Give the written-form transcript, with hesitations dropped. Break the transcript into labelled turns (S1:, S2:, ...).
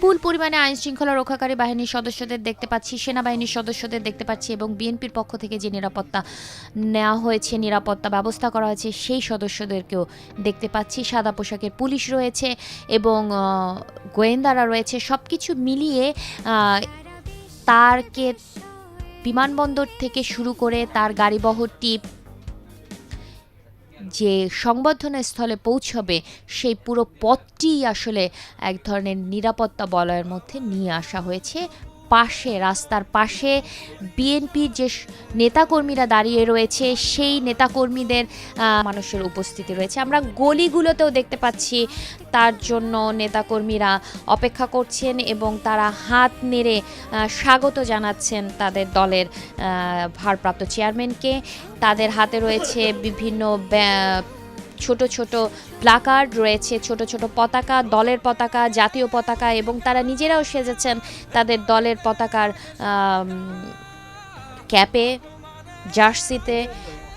S1: বিপুল পরিমাণে আইন শৃঙ্খলা রক্ষাকারী বাহিনীর সদস্যদের দেখতে পাচ্ছি, সেনাবাহিনীর সদস্যদের দেখতে পাচ্ছি এবং বিএনপির পক্ষ থেকে যে নিরাপত্তা নেওয়া হয়েছে, নিরাপত্তা ব্যবস্থা করা হয়েছে সেই সদস্যদেরকেও দেখতে পাচ্ছি। সাদা পোশাকের পুলিশ রয়েছে এবং গোয়েন্দারা রয়েছে। সব কিছু মিলিয়ে তারকে বিমানবন্দর থেকে শুরু করে তার গাড়িবহরটি যে সংবর্ধনা স্থলে পৌঁছবে সেই পুরো পথটি আসলে এক ধরনের নিরাপত্তা বলয়ের মধ্যে নিয়ে আসা হয়েছে। পাশে, রাস্তার পাশে বিএনপির যে নেতাকর্মীরা দাঁড়িয়ে রয়েছে সেই নেতাকর্মীদের মানুষের উপস্থিতি রয়েছে। আমরা গলিগুলোতেও দেখতে পাচ্ছি তার জন্য নেতাকর্মীরা অপেক্ষা করছেন এবং তারা হাত নেড়ে স্বাগত জানাচ্ছেন তাদের দলের ভারপ্রাপ্ত চেয়ারম্যানকে। তাদের হাতে রয়েছে বিভিন্ন ছোট ছোট প্লাকার্ড রয়েছে, ছোট ছোট পতাকা, দলের পতাকা, জাতীয় পতাকা, এবং তারা নিজেরাও সেজেছেন তাদের দলের পতাকার ক্যাপে, জার্সিতে।